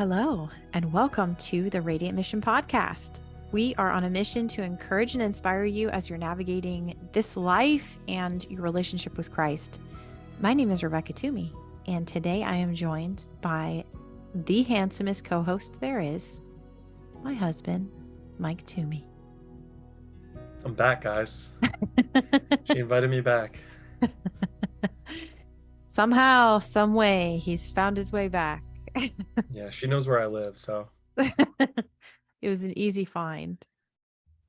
Hello, and welcome to the Radiant Mission Podcast. We are on a mission to encourage and inspire you as you're navigating this life and your relationship with Christ. My name is Rebecca Toomey, and today I am joined by the handsomest co-host there is, my husband, Mike Toomey. I'm back, guys. She invited me back. Somehow, some way, he's found his way back. Yeah, she knows where I live, so. It was an easy find.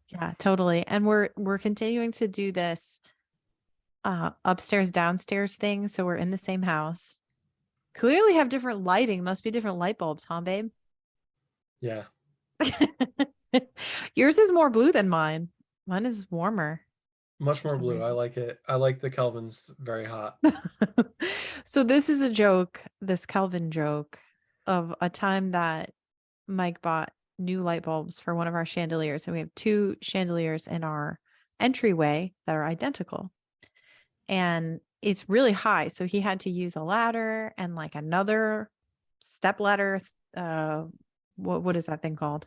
Yeah, totally. And we're continuing to do this upstairs downstairs thing, so we're in the same house. Clearly have different lighting. Must be different light bulbs, huh, babe? Yeah. Yours is more blue than mine. Mine is warmer. Much more blue. I like it. I like the Kelvins very hot. So this is a joke, this Kelvin joke of a time that Mike bought new light bulbs for one of our chandeliers. And we have two chandeliers in our entryway that are identical. And it's really high. So he had to use a ladder and like another step ladder. What is that thing called?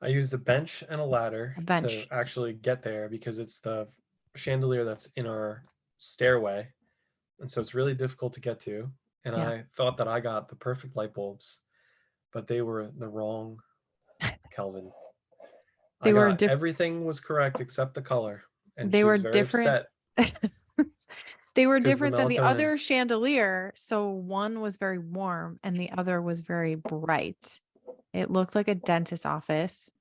I used a bench and a ladder A bench. to actually get there because it's the chandelier that's in our stairway. And so it's really difficult to get to. And Yeah. I thought that I got the perfect light bulbs, but they were the wrong Kelvin. They were everything was correct except the color. And they she were was very different. upset. They were Because of the different than the melatonin. other chandelier. So one was very warm and the other was very bright. It looked like a dentist's office.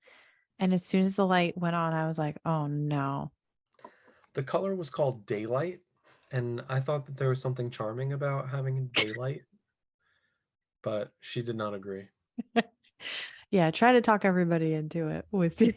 And as soon as the light went on, I was like, oh no. The color was called daylight, and I thought that there was something charming about having daylight, but she did not agree. Yeah, try to talk everybody into it with it.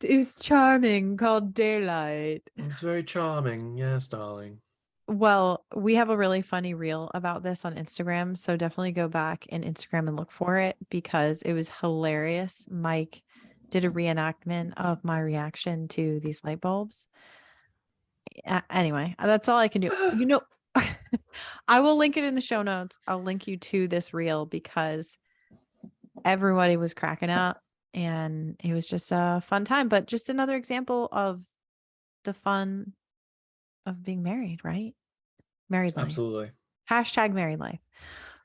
It's charming, called daylight. It's very charming, yes, darling. Well, we have a really funny reel about this on Instagram, so definitely go back in Instagram and look for it because it was hilarious. Mike did a reenactment of my reaction to these light bulbs. Anyway, that's all I can do. You know, I will link it in the show notes. I'll link you to this reel because everybody was cracking up and it was just a fun time. But just another example of the fun of being married, right? Married life. Absolutely. Hashtag married life,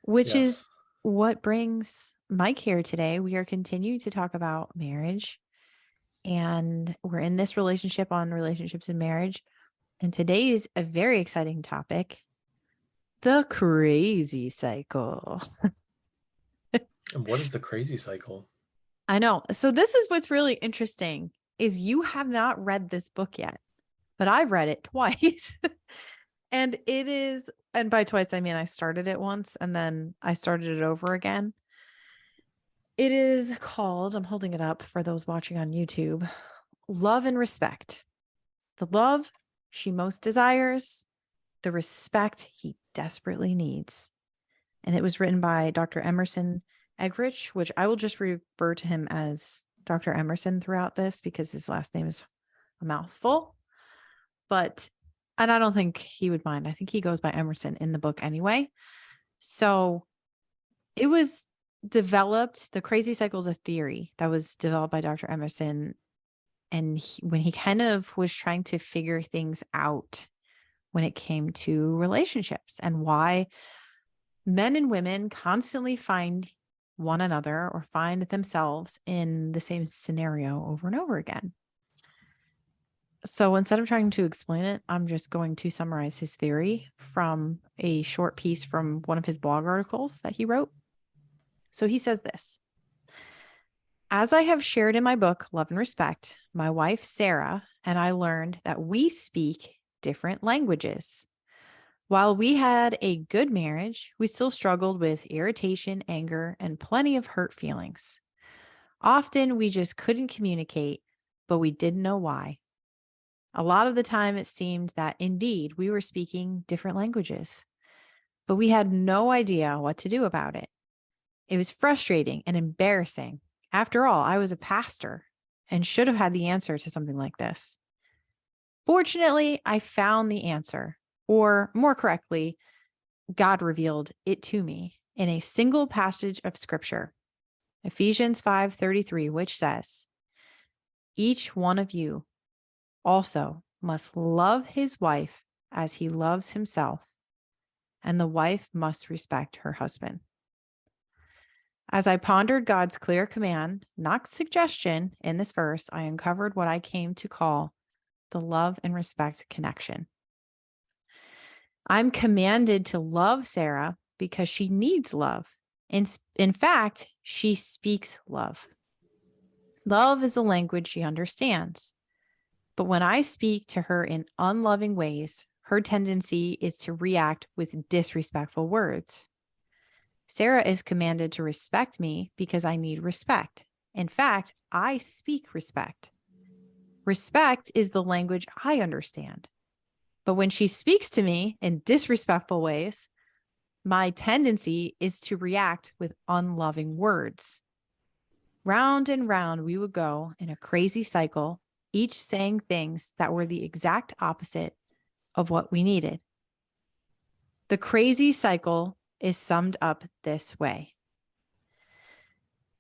which Yes. is what brings Mike here today. We are continuing to talk about marriage and we're in this relationship on relationships and marriage. And today is a very exciting topic, the crazy cycle. And what is the crazy cycle? I know. So this is what's really interesting is you have not read this book yet, but I've read it twice. And it is, and by twice, I mean, I started it once and then I started it over again. It is called, I'm holding it up for those watching on YouTube, Love and Respect. The love she most desires, the respect he desperately needs. And it was written by Dr. Emerson Eggerichs, which I will just refer to him as Dr. Emerson throughout this because his last name is a mouthful. And I don't think he would mind. I think he goes by Emerson in the book anyway. So it was developed, the crazy cycle is a theory that was developed by Dr. Emerson. And when he kind of was trying to figure things out when it came to relationships and why men and women constantly find one another or find themselves in the same scenario over and over again. So instead of trying to explain it, I'm just going to summarize his theory from a short piece from one of his blog articles that he wrote. So he says this: as I have shared in my book, Love and Respect, my wife, Sarah, and I learned that we speak different languages. While we had a good marriage, we still struggled with irritation, anger, and plenty of hurt feelings. Often we just couldn't communicate, but we didn't know why. A lot of the time it seemed that indeed we were speaking different languages, but we had no idea what to do about it. It was frustrating and embarrassing. After all, I was a pastor and should have had the answer to something like this. Fortunately, I found the answer, or more correctly, God revealed it to me in a single passage of scripture, Ephesians 5:33, which says, each one of you also must love his wife as he loves himself, and the wife must respect her husband. As I pondered God's clear command, not suggestion, in this verse, I uncovered what I came to call the love and respect connection. I'm commanded to love Sarah because she needs love. In fact, she speaks love. Love is the language she understands. But when I speak to her in unloving ways, her tendency is to react with disrespectful words. Sarah is commanded to respect me because I need respect. In fact, I speak respect. Respect is the language I understand. But when she speaks to me in disrespectful ways, my tendency is to react with unloving words. Round and round we would go in a crazy cycle, each saying things that were the exact opposite of what we needed. The crazy cycle is summed up this way.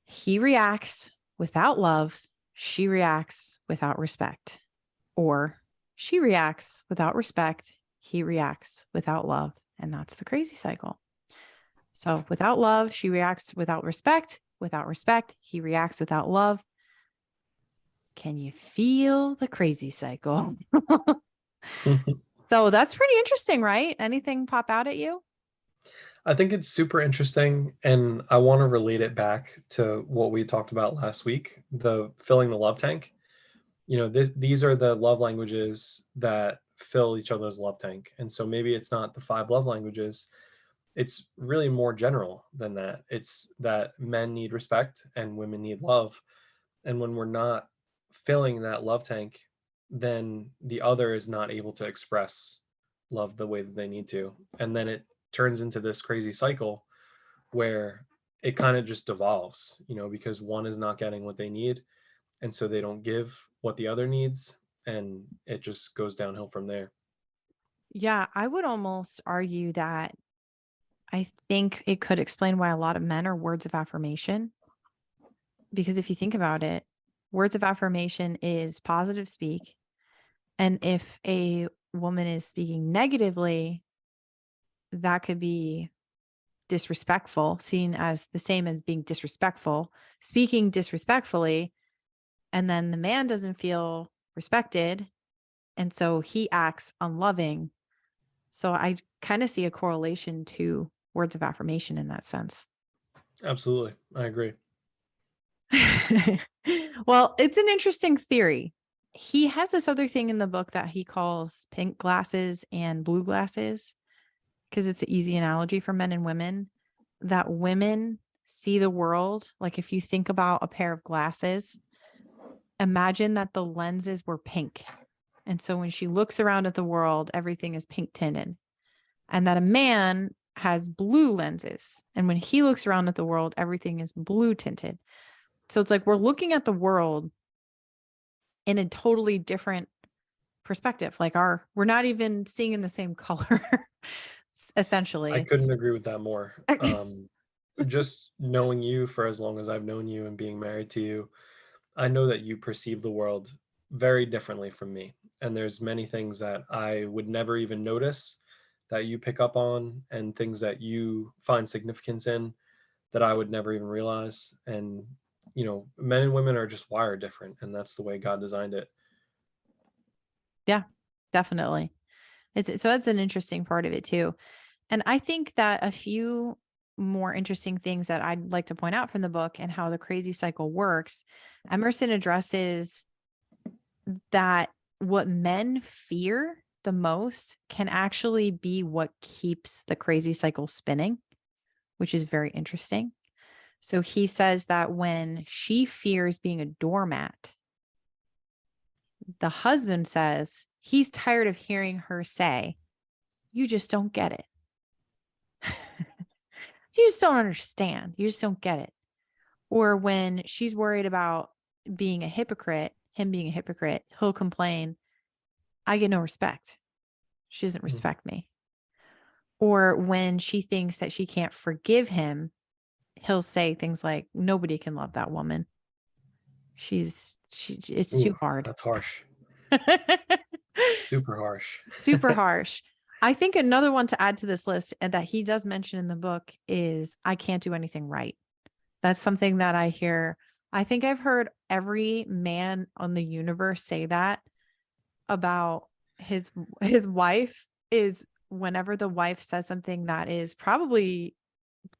He reacts without love, she reacts without respect. Or she reacts without respect, he reacts without love. And that's the crazy cycle. So without love, she reacts without respect. Without respect, he reacts without love. Can you feel the crazy cycle? So that's pretty interesting, right? Anything pop out at you? I think it's super interesting, and I want to relate it back to what we talked about last week, the filling the love tank. These are the love languages that fill each other's love tank. And so maybe it's not the 5 love languages. It's really more general than that. It's that men need respect and women need love. And when we're not filling that love tank, then the other is not able to express love the way that they need to. And then it turns into this crazy cycle where it kind of just devolves, because one is not getting what they need. And so they don't give what the other needs. And it just goes downhill from there. Yeah, I would almost argue that I think it could explain why a lot of men are words of affirmation. Because if you think about it, words of affirmation is positive speak. And if a woman is speaking negatively, that could be disrespectful, seen as the same as being disrespectful, speaking disrespectfully. And then the man doesn't feel respected. And so he acts unloving. So I kind of see a correlation to words of affirmation in that sense. Absolutely. I agree. Well, it's an interesting theory. He has this other thing in the book that he calls pink glasses and blue glasses, because it's an easy analogy for men and women, that women see the world. Like if you think about a pair of glasses, imagine that the lenses were pink. And so when she looks around at the world, everything is pink tinted. And that a man has blue lenses. And when he looks around at the world, everything is blue tinted. So it's like we're looking at the world in a totally different perspective. Like we're not even seeing in the same color, essentially. I couldn't agree with that more. Just knowing you for as long as I've known you and being married to you, I know that you perceive the world very differently from me. And there's many things that I would never even notice that you pick up on, and things that you find significance in that I would never even realize. And, men and women are just wired different, and that's the way God designed it. Yeah, definitely. So that's an interesting part of it too. And I think that a few more interesting things that I'd like to point out from the book and how the crazy cycle works, Emerson addresses that what men fear the most can actually be what keeps the crazy cycle spinning, which is very interesting. So he says that when she fears being a doormat, the husband says he's tired of hearing her say, "You just don't get it." You just don't understand. You just don't get it. Or when she's worried about being a hypocrite, him being a hypocrite, he'll complain, "I get no respect. She doesn't Mhm. respect me." Or when she thinks that she can't forgive him, he'll say things like, nobody can love that woman. It's too Ooh, hard. that's harsh. Super harsh. Super harsh. I think another one to add to this list, and that he does mention in the book, is I can't do anything right. That's something that I hear. I think I've heard every man on the universe say that about his wife, is whenever the wife says something that is probably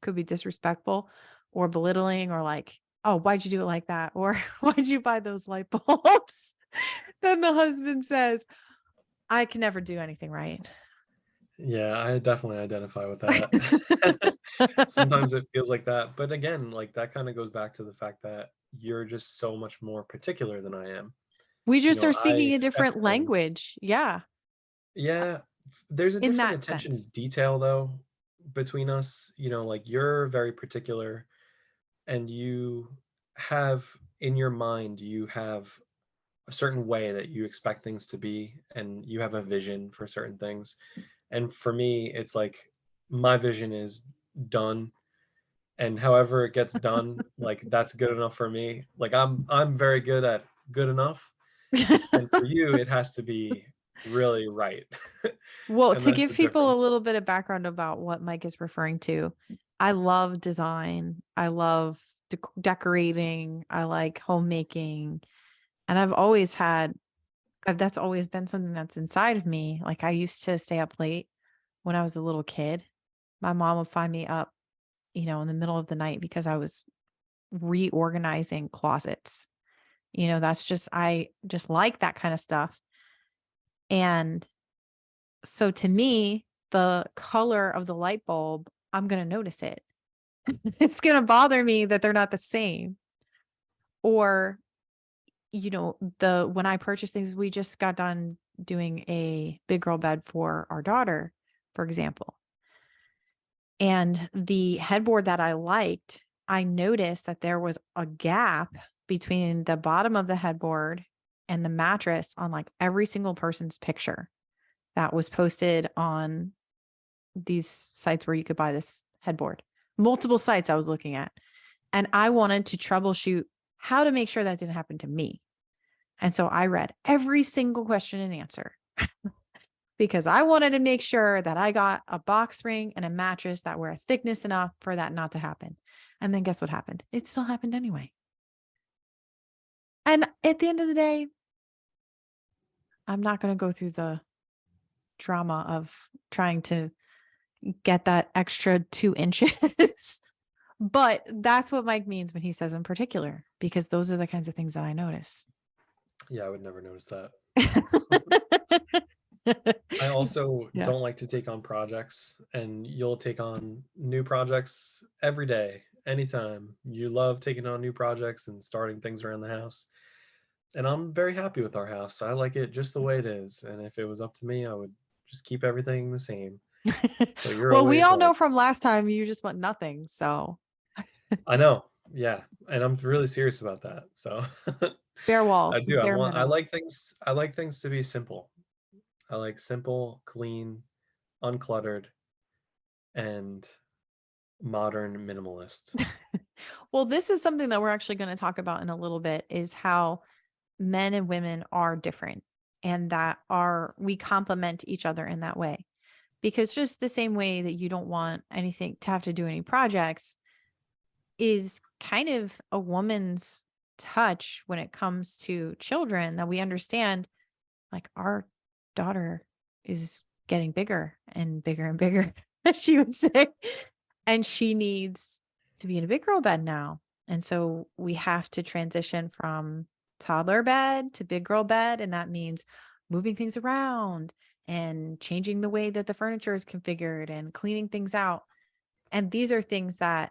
could be disrespectful or belittling, or like, oh, why'd you do it like that? Or why'd you buy those light bulbs? Then the husband says, I can never do anything right. Yeah, I definitely identify with that. Sometimes it feels like that, but again, like that kind of goes back to the fact that you're just so much more particular than I am. We You just know, are I speaking a expect different things. language. Yeah. Yeah, there's a In different that attention to sense. detail though between us. You know, like you're very particular and you have in your mind, you have a certain way that you expect things to be and you have a vision for certain things. And for me, it's like my vision is done and however it gets done, like that's good enough for me. Like I'm very good at good enough. And for you, it has to be really right. Well, And to that's give the people a difference. little bit of background about what Mike is referring to, I love design. I love decorating. I like homemaking. And that's always been something that's inside of me. Like I used to stay up late when I was a little kid. My mom would find me up, in the middle of the night because I was reorganizing closets. I just like that kind of stuff. And so to me, the color of the light bulb, I'm going to notice it. It's going to bother me that they're not the same. Or, when I purchase things, we just got done doing a big girl bed for our daughter, for example. And the headboard that I liked, I noticed that there was a gap between the bottom of the headboard and the mattress on like every single person's picture that was posted on these sites where you could buy this headboard. Multiple sites I was looking at. And I wanted to troubleshoot how to make sure that didn't happen to me. And so I read every single question and answer because I wanted to make sure that I got a box spring and a mattress that were a thickness enough for that not to happen. And then guess what happened? It still happened anyway. And at the end of the day, I'm not going to go through the drama of trying to get that extra 2 inches. But that's what Mike means when he says in particular, because those are the kinds of things that I notice. Yeah, I would never notice that. I also Yeah. don't like to take on projects, and you'll take on new projects every day, anytime. You love taking on new projects and starting things around the house. And I'm very happy with our house. I like it just the way it is. And if it was up to me, I would just keep everything the same. So you're Well, we always all know like, from last time you just want nothing. So I know. Yeah. And I'm really serious about that. So bare I walls, do. bare minimum. I like things to be simple. I like simple, clean, uncluttered, and modern minimalist. Well, this is something that we're actually going to talk about in a little bit, is how men and women are different, and that we complement each other in that way. Because just the same way that you don't want anything to have to do any projects is kind of a woman's touch when it comes to children, that we understand like our daughter is getting bigger and bigger and bigger, as she would say, and she needs to be in a big girl bed now. And so we have to transition from toddler bed to big girl bed. And that means moving things around and changing the way that the furniture is configured and cleaning things out. And these are things that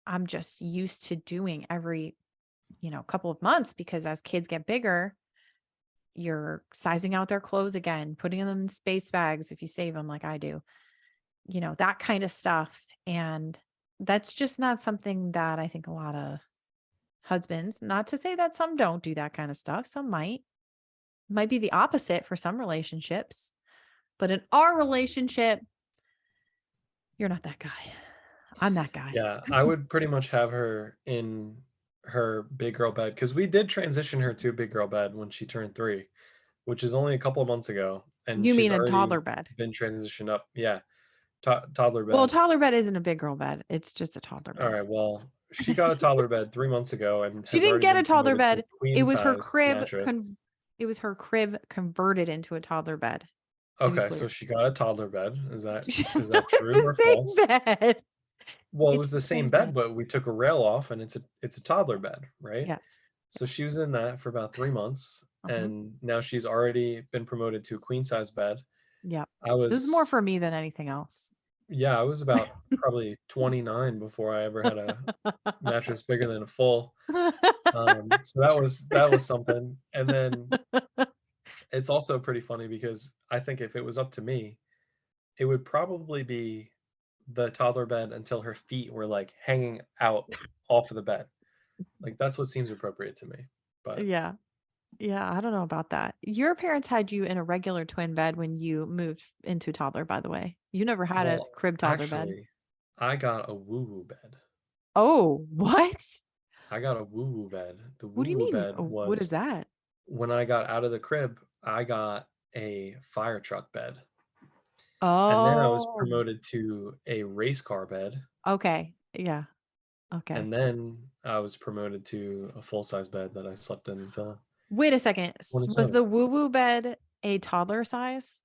I'm just used to doing every, couple of months, because as kids get bigger, you're sizing out their clothes again, putting them in space bags if you save them like I do, that kind of stuff. And that's just not something that I think a lot of husbands, not to say that some don't do that kind of stuff, some might be the opposite for some relationships. But in our relationship, You're not that guy. I'm that guy. Yeah, I would pretty much have her in her big girl bed because we did transition her to a big girl bed when she turned 3, which is only a couple of months ago, and You she's mean a already toddler bed? been transitioned up. Yeah, toddler Well, a bed. toddler bed isn't a big girl bed. It's just a toddler All bed. right, well, she got a toddler bed 3 months ago and She has didn't already get a been toddler promoted to a bed. It queen was her size crib mattress. it was her crib converted into a toddler bed, to be Okay, so clear. she got a toddler bed. Is that It's true the or false? same bed. Well, it It's was the the same same bed, bed. but we took a rail off and it's a toddler bed, right? Yes. So Yes. she was in that for about 3 months, Uh-huh. and now she's already been promoted to a queen size bed. Yep. I This is more was for me than anything else. Yeah, I was about probably 29 before I ever had a mattress bigger than a full. So that was something. And then it's also pretty funny because I think if it was up to me, it would probably be the toddler bed until her feet were like hanging out off of the bed. Like that's what seems appropriate to me. But Yeah. Yeah, I don't know about that. Your parents had you in a regular twin bed when you moved into toddler, by the way. You never had a well, crib toddler bed. actually, I got a woo-woo bed. Oh, what? I got a woo-woo bed. The What do you woo-woo mean? bed What is was that? when I got out of the crib, I got a fire truck bed. And then I was Oh, promoted to a race car bed. okay. Yeah. Okay. And then I was promoted to a full-size bed that I slept in until Wait a second. Was 27. the woo woo bed a toddler size?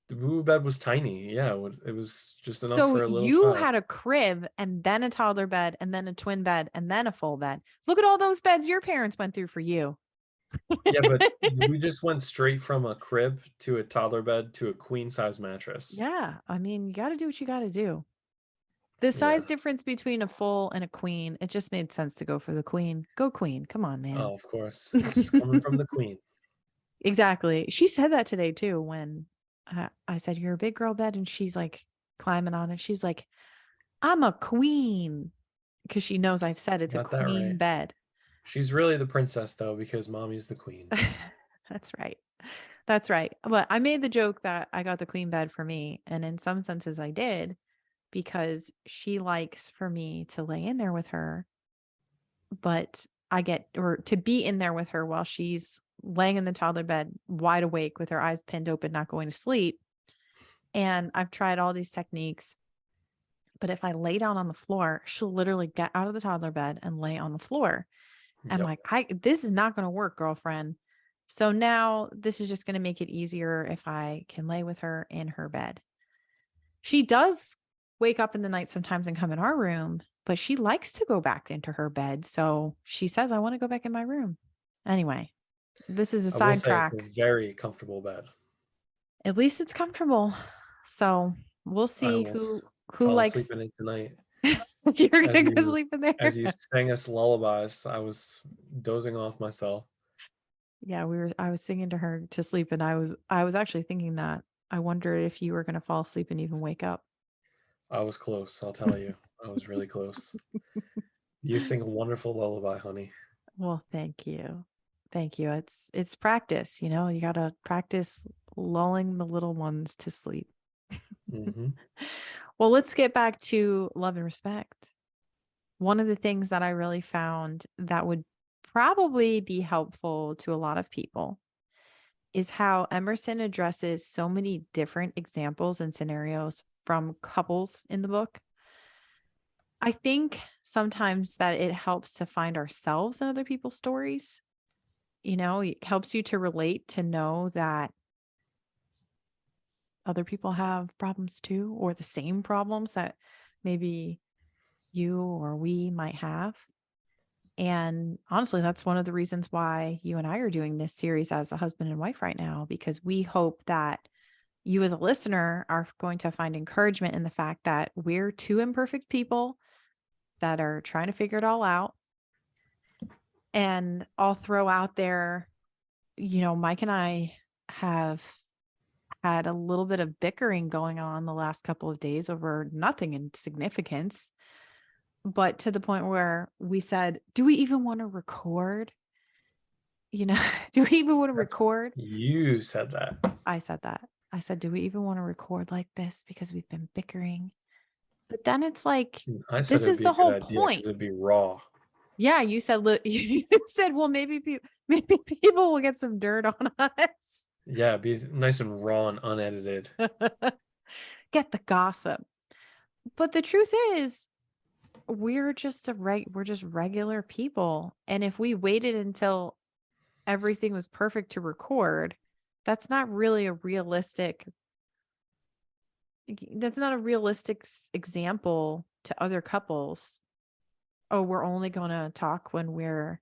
The woo bed was tiny. Yeah, it was just enough So for a little you child. had a crib and then a toddler bed and then a twin bed and then a full bed. Look at all those beds your parents went through for you. Yeah, but we just went straight from a crib to a toddler bed to a queen size mattress. Yeah. I mean, you got to do what you got to do. The Yeah. size difference between a full and a queen, it just made sense to go for the queen. Go queen. Come on, man. Oh, of course. It's coming from the queen. Exactly. She said that today too when I said, "You're a big girl bed." And she's like climbing on it. She's like, "I'm a queen." Because she knows I've said it's a Got that queen right. bed. She's really the princess though, because mommy's the queen. That's right. That's right. But I made the joke that I got the queen bed for me. And in some senses, I did because she likes for me to lay in there with her, but I get or to be in there with her while she's laying in the toddler bed, wide awake with her eyes pinned open, not going to sleep. And I've tried all these techniques. But if I lay down on the floor, she'll literally get out of the toddler bed and lay on the floor. I'm Yep. like, this is not going to work, girlfriend. So now this is just going to make it easier if I can lay with her in her bed. She does wake up in the night sometimes and come in our room, but she likes to go back into her bed. So she says, I want to go back in my room. Anyway, this is a I will say it's a sidetrack. very comfortable bed. At least it's comfortable. So we'll I see will who fall asleep likes. in it tonight. You're As gonna go you sleep in there. as you sang us lullabies, I was dozing off myself. Yeah, I was singing to her to sleep and I was actually thinking that I wonder if you were going to fall asleep and even wake up. I was close, I'll tell you. I was really close. You sing a wonderful lullaby, honey. Well, thank you. Thank you. It's practice, you got to practice lulling the little ones to sleep. Mhm. Well, let's get back to love and respect. One of the things that I really found that would probably be helpful to a lot of people is how Emerson addresses so many different examples and scenarios from couples in the book. I think sometimes that it helps to find ourselves in other people's stories. It helps you to relate, to know that other people have problems too, or the same problems that maybe you or we might have. And honestly, that's one of the reasons why you and I are doing this series as a husband and wife right now, because we hope that you as a listener are going to find encouragement in the fact that we're two imperfect people that are trying to figure it all out. And I'll throw out there, Mike and I have had a little bit of bickering going on the last couple of days over nothing in significance, but to the point where we said, do we even want to record? Do we even want to That's record? You said that. I said that. I said, do we even want to record like this? Because we've been bickering. But then it's like, I said this it'd is be a the good whole idea point. because it'd be raw. Yeah, you said, you said, well, maybe people will get some dirt on us. Yeah, be nice and raw and unedited. Get the gossip. But the truth is, we're just regular people. And if we waited until everything was perfect to record, that's not really a realistic example to other couples. Oh, we're only going to talk when we're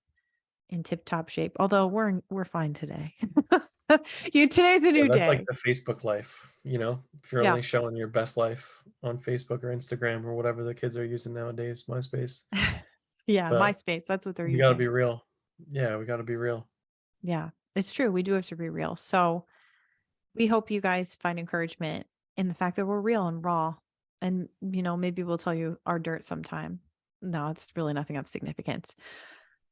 in tip-top shape. Although we're fine today. Today's a Yeah, new that's like day. the Facebook life, if you're Yeah. only showing your best life on Facebook or Instagram or whatever the kids are using nowadays, MySpace. Yeah, But MySpace, that's what they're we gotta using. be real. Yeah, we gotta be real. Yeah. It's true. We do have to be real. So, we hope you guys find encouragement in the fact that we're real and raw. And, maybe we'll tell you our dirt sometime. No, it's really nothing of significance.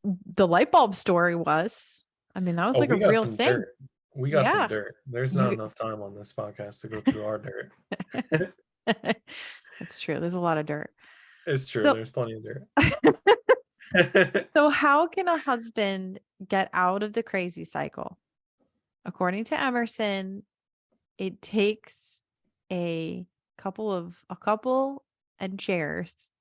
The light bulb story was, that was Oh, like a we got real some thing. dirt. We got some Yeah. dirt. There's not You enough time on this podcast to go through our dirt. That's true. There's a lot of dirt. It's true. So There's plenty of dirt. so how can a husband get out of the crazy cycle? According to Emerson, it takes a couple and chairs.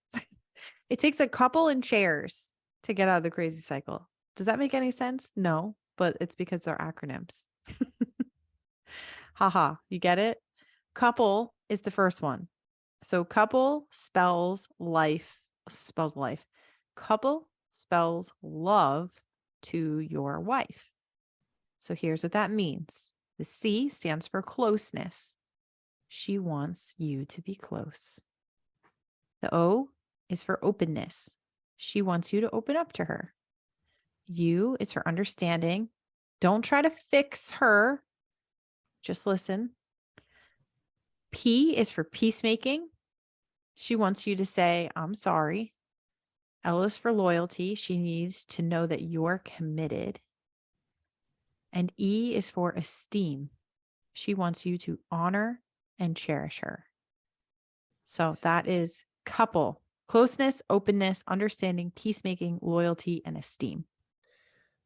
It takes a couple and chairs to get out of the crazy cycle. Does that make any sense? No, but it's because they're acronyms. Haha, you get it? Couple is the first one. So couple spells life. Couple spells love to your wife. So here's what that means. The C stands for closeness. She wants you to be close. The O is for openness. She wants you to open up to her. U is for understanding. Don't try to fix her. Just listen. P is for peacemaking. She wants you to say, I'm sorry. L is for loyalty. She needs to know that you're committed. And E is for esteem. She wants you to honor and cherish her. So that is couple: closeness, openness, understanding, peacemaking, loyalty, and esteem.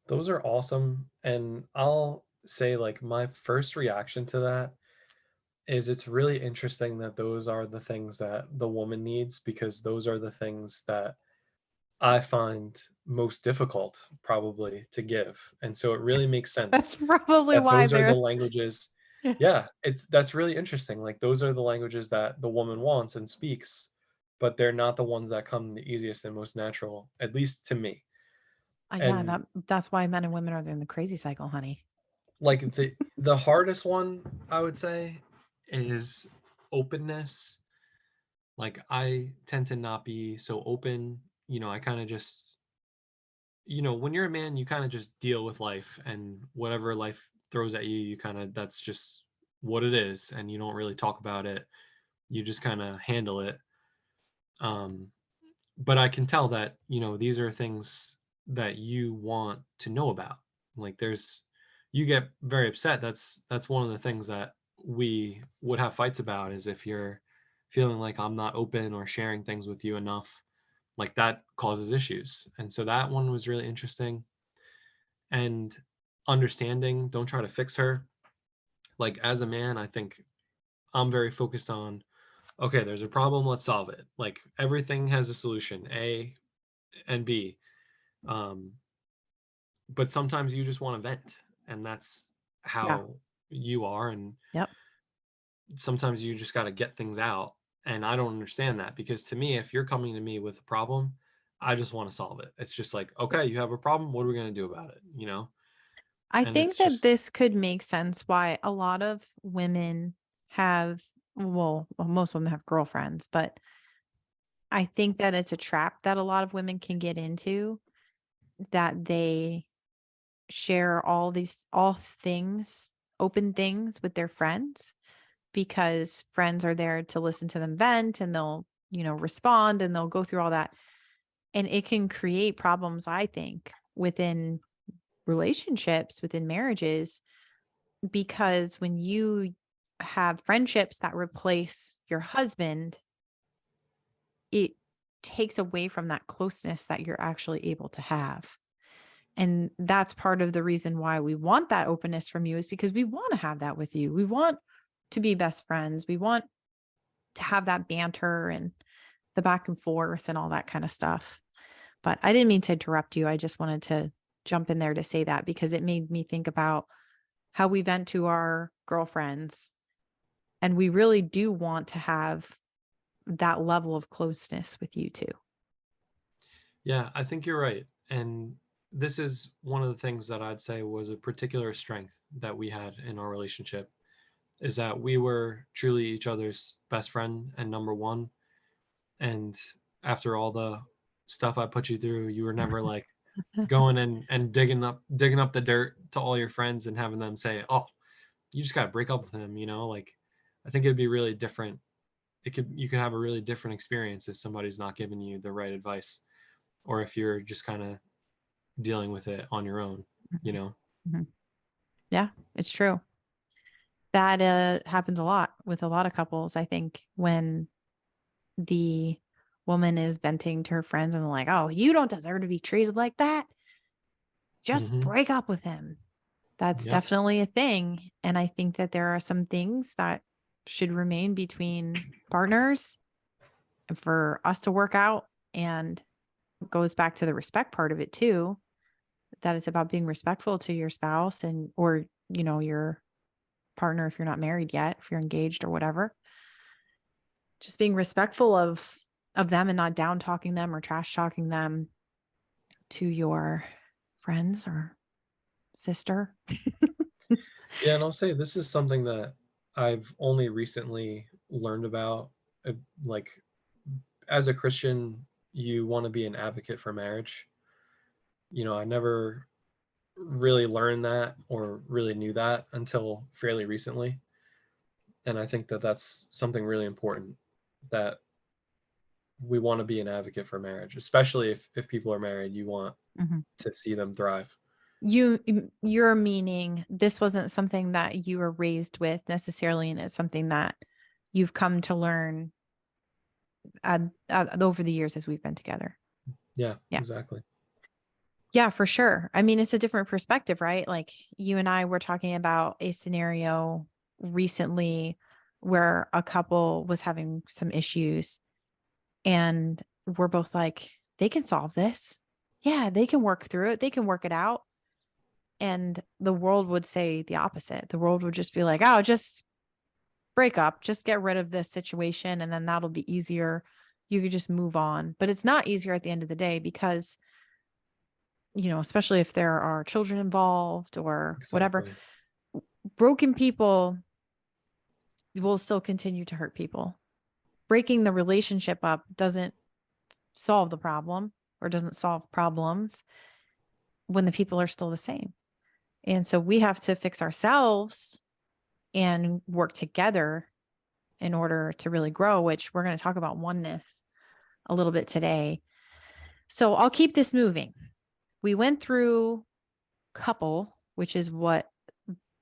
Those are awesome. And I'll say, like, my first reaction to that is it's really interesting that those are the things that the woman needs because those are the things that I find most difficult probably to give. And so it really makes That's sense probably that why those are the they're. languages. Yeah, that's really interesting. Like those are the languages that the woman wants and speaks, but they're not the ones that come the easiest and most natural, at least to me. Yeah, And that's why men and women are in the crazy cycle, honey. like the hardest one I would say is openness. Like I tend to not be so open. I kind of just, when you're a man, you kind of just deal with life and whatever life throws at you, you kind of, that's just what it is. And you don't really talk about it. You just kind of handle it. Um, but I can tell that, these are things that you want to know about. Like you get very upset. That's one of the things that we would have fights about is if you're feeling like I'm not open or sharing things with you enough, like that causes issues. And so that one was really interesting. And understanding, don't try to fix her. Like as a man, I think I'm very focused on, okay, there's a problem, let's solve it. Like everything has a solution, A and B. Um, but sometimes you just want to vent, and that's Yeah. how you are. And Yep. sometimes you just got to get things out. And I don't understand that because to me, if you're coming to me with a problem, I just want to solve it. It's just like, okay, you have a problem. What are we going to do about it? I And think it's that just, this could make sense why a lot of women have, well, most women have girlfriends, but I think that it's a trap that a lot of women can get into, that they share all things, open things with their friends, because friends are there to listen to them vent, and they'll, respond, and they'll go through all that. And it can create problems, I think, within relationships, within marriages, because when you have friendships that replace your husband, it takes away from that closeness that you're actually able to have. And that's part of the reason why we want that openness from you, is because we want to have that with you. We want to be best friends. We want to have that banter and the back and forth and all that kind of stuff. But I didn't mean to interrupt you. I just wanted to jump in there to say that because it made me think about how we vent to our girlfriends. And we really do want to have that level of closeness with you too. Yeah, I think you're right. And this is one of the things that I'd say was a particular strength that we had in our relationship, is that we were truly each other's best friend and number one. And after all the stuff I put you through, you were never like going and digging up the dirt to all your friends and having them say, "Oh, you just got to break up with him," like I think it'd be really different. You could have a really different experience if somebody's not giving you the right advice, or if you're just kind of dealing with it on your own, you know. Mhm. Yeah, it's true. That happens a lot with a lot of couples. I think when the woman is venting to her friends and like, "Oh, you don't deserve to be treated like that. Just Hmm. break up with him." That's Yep. definitely a thing. And I think that there are some things that should remain between partners and for us to work out. And it goes back to the respect part of it too, that it's about being respectful to your spouse and, or, your partner if you're not married yet, if you're engaged or whatever. Just being respectful of them and not down talking them or trash talking them to your friends or sister. Yeah, and I'll say this is something that I've only recently learned about. uh, Like, as a Christian, you want to be an advocate for marriage. I never really learned that or really knew that until fairly recently. And I think that that's something really important, that we want to be an advocate for marriage, especially if people are married, you want Mhm. to see them thrive. You're meaning this wasn't something that you were raised with necessarily, and it's something that you've come to learn over the years as we've been together. Yeah, Yeah. exactly. Yeah, for sure. I mean, it's a different perspective, right? Like you and I were talking about a scenario recently where a couple was having some issues, and we're both like, they can solve this. Yeah, they can work through it. They can work it out. And the world would say the opposite. The world would just be like, oh, just break up, just get rid of this situation, and then that'll be easier. You could just move on. But it's not easier at the end of the day because, especially if there are children involved or whatever, Exactly. broken people will still continue to hurt people. Breaking the relationship up doesn't solve the problem or doesn't solve problems when the people are still the same. And so we have to fix ourselves and work together in order to really grow, which we're going to talk about oneness a little bit today. So I'll keep this moving. We went through couple, which is what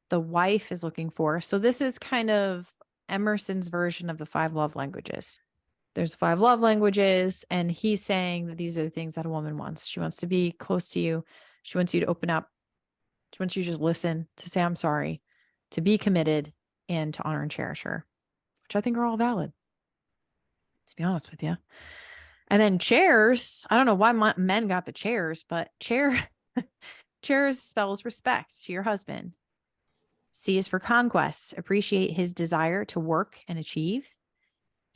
the wife is looking for. So this is kind of Emerson's version of the five love languages. There's five love languages, and he's saying that these are the things that a woman wants. She wants to be close to you. She wants you to open up. She wants you to just listen, to say, I'm sorry, to be committed, and to honor and cherish her, which I think are all valid, to be honest with you. And then chairs, I don't know why men got the chairs, but chairs spells respect to your husband. C is for conquest, appreciate his desire to work and achieve.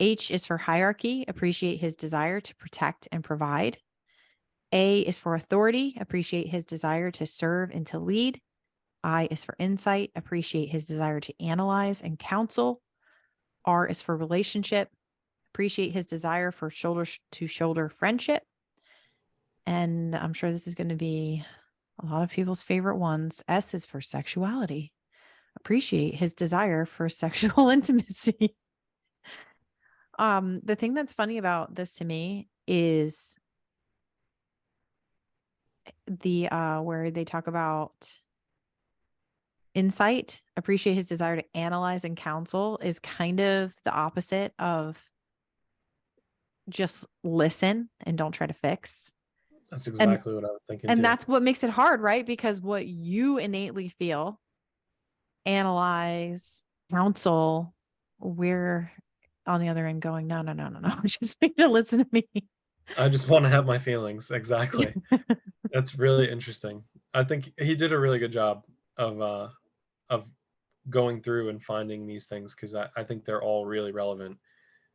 H is for hierarchy, appreciate his desire to protect and provide. A is for authority, appreciate his desire to serve and to lead. I is for insight, appreciate his desire to analyze and counsel. R is for relationship, appreciate his desire for shoulder to shoulder friendship. And I'm sure this is going to be a lot of people's favorite ones. S is for sexuality, appreciate his desire for sexual intimacy. The thing that's funny about this to me is the where they talk about insight, appreciate his desire to analyze and counsel is kind of the opposite of just listen and don't try to fix. That's And exactly what I was thinking and too. that's what makes it hard, right? Because what you innately feel, analyze, counsel, we're on the other end going, no, no, no, no, no. Just need to listen to me. I just want to have my feelings. Exactly. That's really interesting. I think he did a really good job of going through and finding these things, because I think they're all really relevant.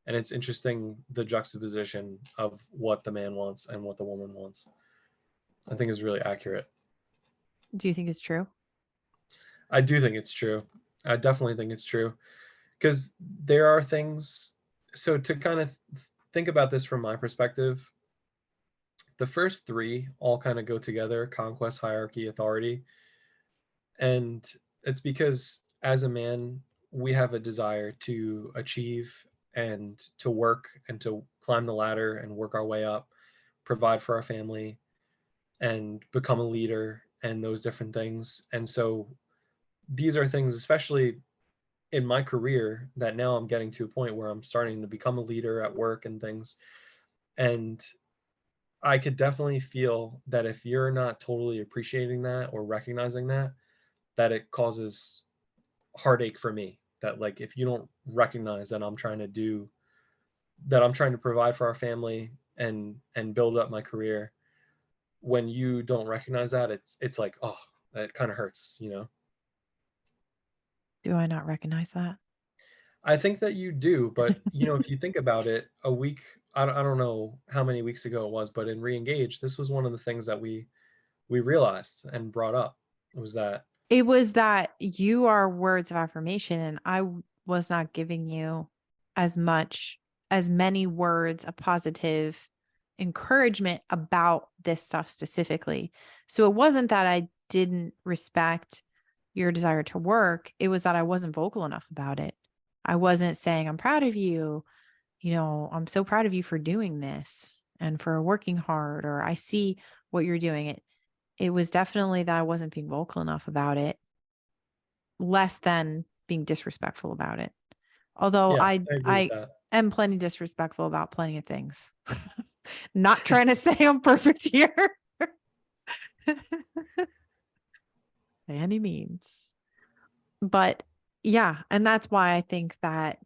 And it's interesting the juxtaposition of what the man wants and what the woman wants. I think is really accurate. Do you think it's true? I do think it's true. I definitely think it's true, because there are things. So to kind of think about this from my perspective, the first three all kind of go together: conquest, hierarchy, authority. And it's because as a man, we have a desire to achieve and to work and to climb the ladder and work our way up, provide for our family, and become a leader, and those different things. And so these are things, especially in my career, that now I'm getting to a point where I'm starting to become a leader at work and things. And I could definitely feel that if you're not totally appreciating that or recognizing that, that it causes heartache for me. That, like, if you don't recognize that I'm trying to do that, I'm trying to provide for our family and build up my career, when you don't recognize that, it's like, oh, it kind of hurts, you know. Do I not recognize that? I think that you do, but you know, if you think about it, a week, I don't know how many weeks ago it was, but in Reengage, this was one of the things that we realized and brought up, was that, It was that you are words of affirmation, and I was not giving you as many words of positive encouragement about this stuff specifically. So it wasn't that I didn't respect your desire to work. It was that I wasn't vocal enough about it. I wasn't saying, I'm proud of you. I'm so proud of you for doing this and for working hard, or I see what you're doing. It was definitely that I wasn't being vocal enough about it, less than being disrespectful about it. Although yeah, I I agree with I that. am plenty disrespectful about plenty of things. Not trying to say I'm perfect here by any means. But yeah, and that's why I think that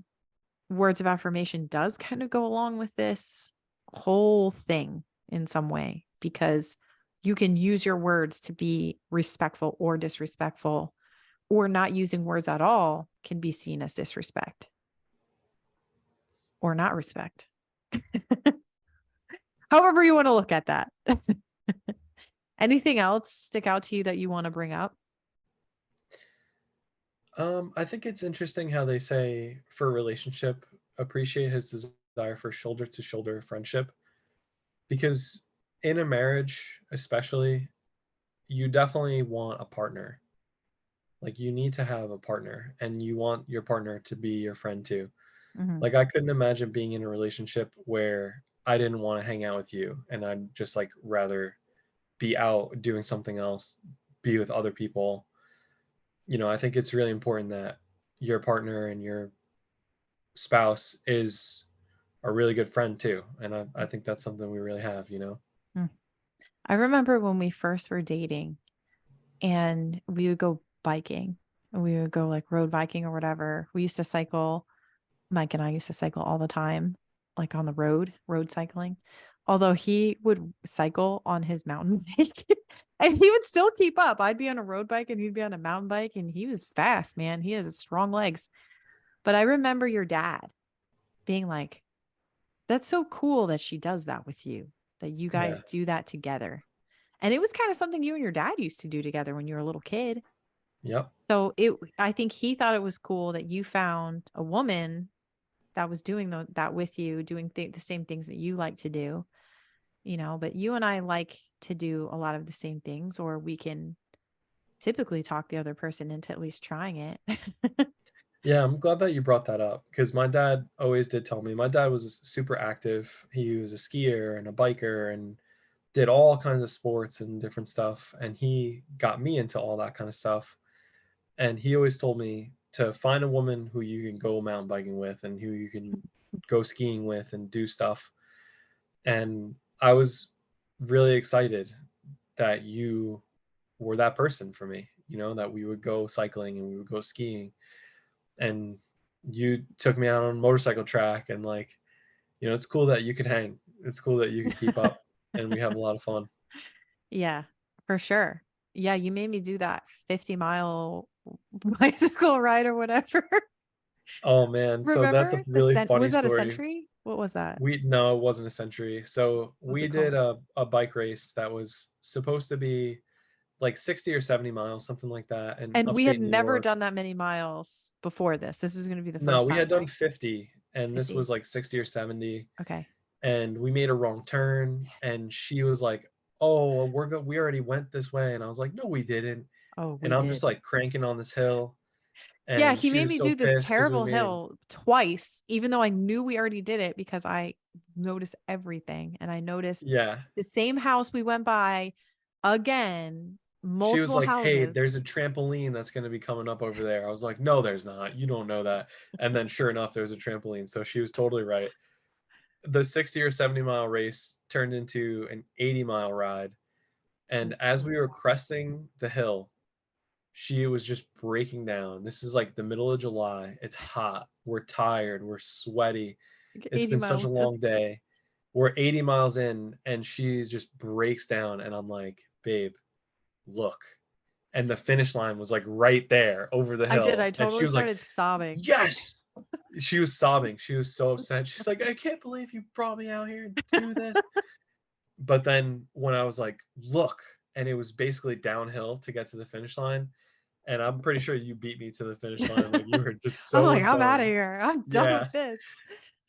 words of affirmation does kind of go along with this whole thing in some way, because you can use your words to be respectful or disrespectful, or not using words at all can be seen as disrespect or not respect. However you want to look at that. Anything else stick out to you that you want to bring up? I think it's interesting how they say, for a relationship, appreciate his desire for shoulder to shoulder friendship, because in a marriage, especially, you definitely want a partner. Like, you need to have a partner, and you want your partner to be your friend too. Mm-hmm. Like, I couldn't imagine being in a relationship where I didn't want to hang out with you, and I'd just like rather be out doing something else, be with other people. You know, I think it's really important that your partner and your spouse is a really good friend too. And I think that's something we really have, you know? I remember when we first were dating and we would go biking, and we would go like road biking or whatever. We used to cycle. Mike and I used to cycle all the time, like on the road cycling. Although he would cycle on his mountain bike and he would still keep up. I'd be on a road bike and he'd be on a mountain bike, and he was fast, man. He has strong legs. But I remember your dad being like, that's so cool that she does that with you, that you Yeah. guys do that together. And it was kind of something you and your dad used to do together when you were a little kid. Yep. So I think he thought it was cool that you found a woman that was doing that with you, doing the same things that you like to do, but you and I like to do a lot of the same things, or we can typically talk the other person into at least trying it. Yeah, I'm glad that you brought that up, because my dad always did tell me. My dad was super active. He was a skier and a biker and did all kinds of sports and different stuff. And he got me into all that kind of stuff. And he always told me to find a woman who you can go mountain biking with and who you can go skiing with and do stuff. And I was really excited that you were that person for me, that we would go cycling and we would go skiing. And you took me out on a motorcycle track, and like, it's cool that you could hang. It's cool that you could keep up, and we have a lot of fun. Yeah, for sure. Yeah, you made me do that 50-mile bicycle ride or whatever. Oh man, so that's a Remember? really funny Was that a story. century? What was that? No, it wasn't a century. So What was we it did called? a bike race that was supposed to be like 60 or 70 miles, something like that, in And we had upstate New never York. done that many miles before this. This was going to be the No, first we had time, done right? 50, and this 50. was like 60 or 70, Okay. and we made a wrong turn, and she was like, "Oh, well, we already went this way," and I was like, "No, we didn't." Oh, And we I'm just did. like cranking on this hill, Yeah, and he she made was me so do this pissed because we terrible made hill twice, even though I knew we already did it because I noticed everything. And I noticed yeah. the same house we went by again, She was multiple like, "Hey, houses. there's a trampoline that's going to be coming up over there." I was like, "No, there's not. You don't know that." And then sure enough, there's a trampoline. So she was totally right. The 60 or 70-mile race turned into an 80-mile ride. It And was as so we were cresting the hill, she was just breaking down. This is like the middle of July. It's hot. We're tired. We're sweaty. like It's 80 been such a miles in. long day. We're 80 miles in, and she just breaks down. And I'm like, "Babe, look." And the finish line was like right there over the I did. hill. I And she totally was like, started sobbing. "Yes." She was sobbing. She was so upset. She's like, "I can't believe you brought me out here to do this." But then when I was like, "Look," and it was basically downhill to get to the finish line, and I'm pretty sure you beat me to the finish line. Like, you were just I'm so like, I'm out of done. here. I'm done Yeah. with this.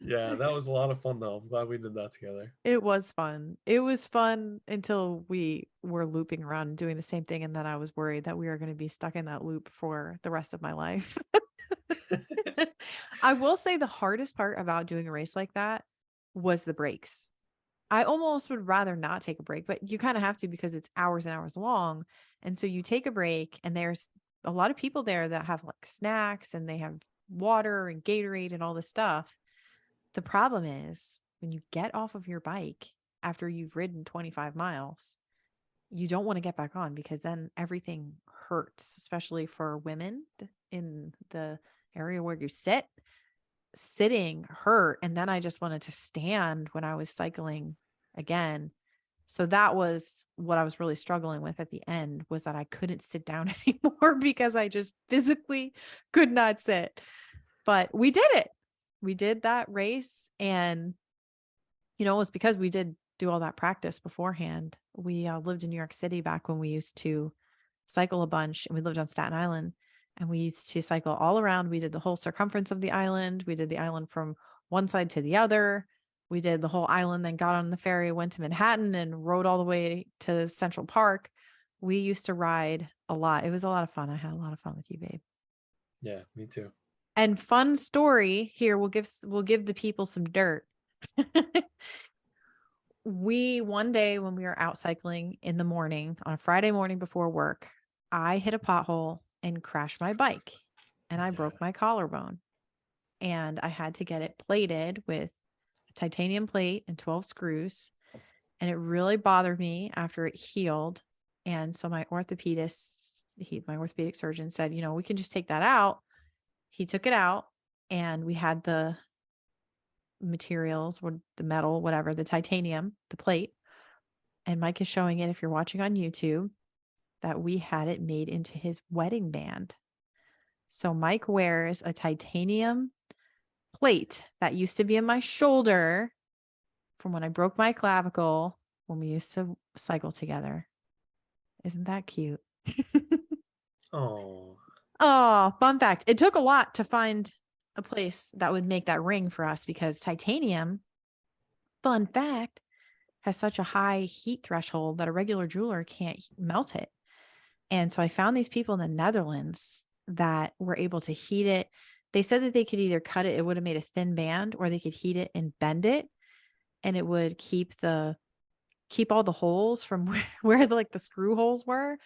Yeah, that was a lot of fun though. I'm glad we did that together. It was fun. It was fun until we were looping around and doing the same thing. And then I was worried that we were going to be stuck in that loop for the rest of my life. I will say the hardest part about doing a race like that was the breaks. I almost would rather not take a break, but you kind of have to because it's hours and hours long. And so you take a break, and there's a lot of people there that have like snacks and they have water and Gatorade and all this stuff. The problem is when you get off of your bike after you've ridden 25 miles, you don't want to get back on because then everything hurts, especially for women in the area where you sit. Sitting hurt. And then I just wanted to stand when I was cycling again. So that was what I was really struggling with at the end, was that I couldn't sit down anymore because I just physically could not sit. But we did it. We did that race, and it was because we did do all that practice beforehand. We lived in New York City back when we used to cycle a bunch, and we lived on Staten Island, and we used to cycle all around. We did the whole circumference of the island. We did the island from one side to the other. We did the whole island, then got on the ferry, went to Manhattan, and rode all the way to Central Park. We used to ride a lot. It was a lot of fun. I had a lot of fun with you, babe. Yeah, me too. And fun story here, we'll give the people some dirt. We one day when we were out cycling in the morning on a Friday morning before work, I hit a pothole and crashed my bike, and I Yeah. broke my collarbone, and I had to get it plated with a titanium plate and 12 screws. And it really bothered me after it healed. And so my orthopedic surgeon said, we can just take that out. He took it out, and we had the materials, or the metal, whatever, the titanium, the plate. And Mike is showing it, if you're watching on YouTube, that we had it made into his wedding band. So Mike wears a titanium plate that used to be in my shoulder from when I broke my clavicle when we used to cycle together. Isn't that cute? Oh. Oh, fun fact. It took a lot to find a place that would make that ring for us because titanium, fun fact, has such a high heat threshold that a regular jeweler can't melt it. And so I found these people in the Netherlands that were able to heat it. They said that they could either cut it, it would have made a thin band, or they could heat it and bend it, and it would keep all the holes from where the screw holes were.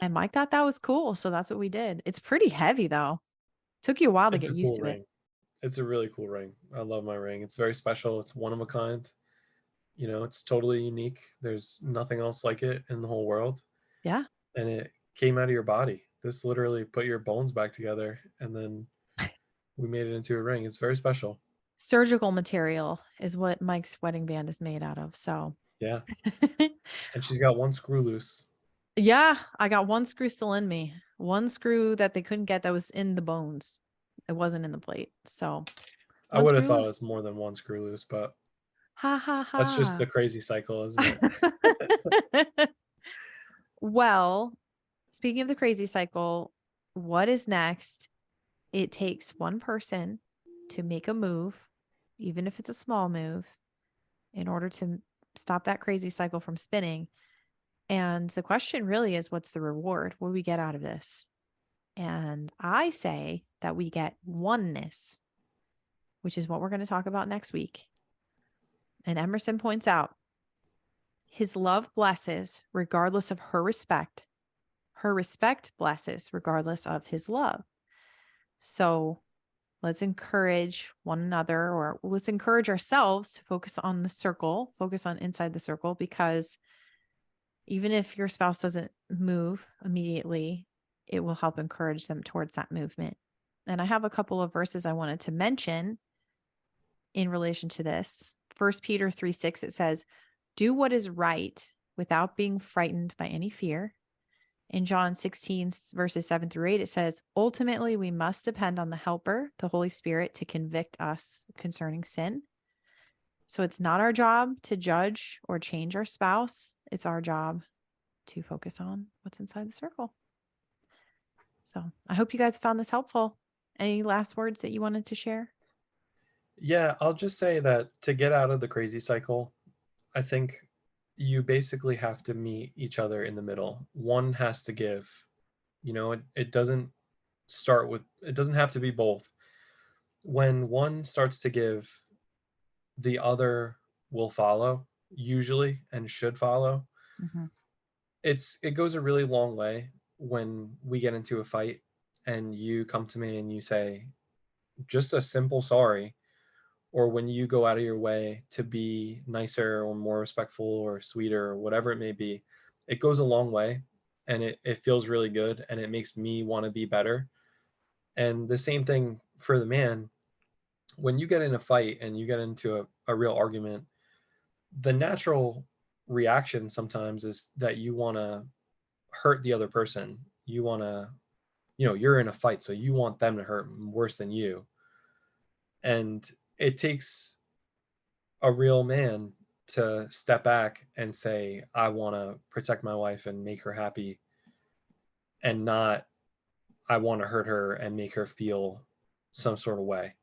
And Mike thought that was cool. So that's what we did. It's pretty heavy though. Took you a while to It's get a used cool to it. ring. It's a really cool ring. I love my ring. It's very special. It's one of a kind. It's totally unique. There's nothing else like it in the whole world. Yeah. And it came out of your body. This literally put your bones back together, and then we made it into a ring. It's very special. Surgical material is what Mike's wedding band is made out of. So, Yeah. And she's got one screw loose. yeah, I got one screw still in me. One screw that they couldn't get that was in the bones. It wasn't in the plate. So, I one would have screw thought it's loose. more than one screw loose, but Ha ha that's just the ha. crazy cycle, isn't it? Well, speaking of the crazy cycle, what is next? It takes one person to make a move, even if it's a small move, in order to stop that crazy cycle from spinning. And the question really is, what's the reward? What do we get out of this? And I say that we get oneness, which is what we're going to talk about next week. And Emerson points out, his love blesses regardless of her respect. Her respect blesses regardless of his love. So let's encourage one another, or let's encourage ourselves to focus on the circle, focus on inside the circle, because even if your spouse doesn't move immediately, it will help encourage them towards that movement. And I have a couple of verses I wanted to mention in relation to this. 1 Peter 3:6, it says, do what is right without being frightened by any fear. In John 16, verses 7-8, it says, ultimately, we must depend on the helper, the Holy Spirit, to convict us concerning sin. So it's not our job to judge or change our spouse. It's our job to focus on what's inside the circle. So I hope you guys found this helpful. Any last words that you wanted to share? Yeah, I'll just say that to get out of the crazy cycle, I think you basically have to meet each other in the middle. One has to give. It doesn't it doesn't have to be both. When one starts to give, the other will follow, usually, and should follow. Mm-hmm. It goes a really long way when we get into a fight and you come to me and you say just a simple sorry, or when you go out of your way to be nicer or more respectful or sweeter or whatever it may be. It goes a long way, and it feels really good, and it makes me want to be better. And the same thing for the man. When you get in a fight and you get into a real argument, the natural reaction sometimes is that you want to hurt the other person. You want to, you're in a fight, so you want them to hurt worse than you. And it takes a real man to step back and say, I want to protect my wife and make her happy, and not, I want to hurt her and make her feel some sort of way.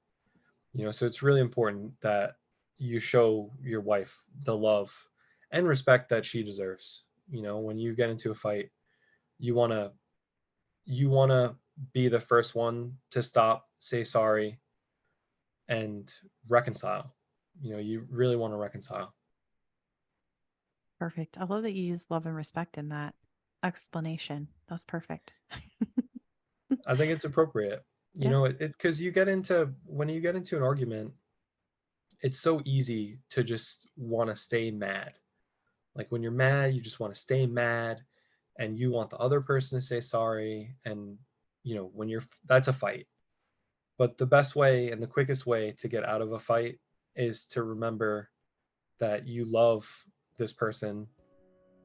So it's really important that you show your wife the love and respect that she deserves. When you get into a fight, you want to be the first one to stop, say sorry, and reconcile. You really want to reconcile. Perfect. I love that you use love and respect in that explanation. That was perfect. I think it's appropriate. Yeah. Because when you get into an argument, it's so easy to just want to stay mad. Like when you're mad, you just want to stay mad, and you want the other person to say sorry. And that's a fight. But the best way and the quickest way to get out of a fight is to remember that you love this person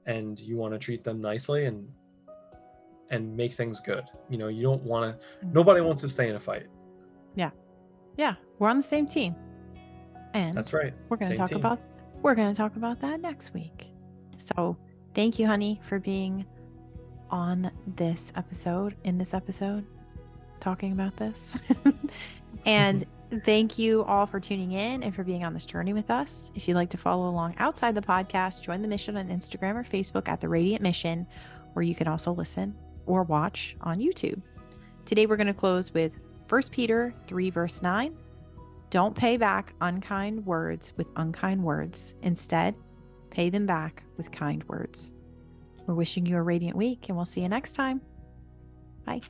and you want to treat them nicely and make things good. You don't want to, nobody wants to stay in a fight. Yeah. Yeah. We're on the same team. And That's right. We're going Same team. to talk about that next week. So thank you, honey, for being on this episode, talking about this. And thank you all for tuning in and for being on this journey with us. If you'd like to follow along outside the podcast, join the mission on Instagram or Facebook at The Radiant Mission, or you can also listen or watch on YouTube. Today, we're going to close with 1 Peter 3, verse 9. Don't pay back unkind words with unkind words. Instead, pay them back with kind words. We're wishing you a radiant week, and we'll see you next time. Bye.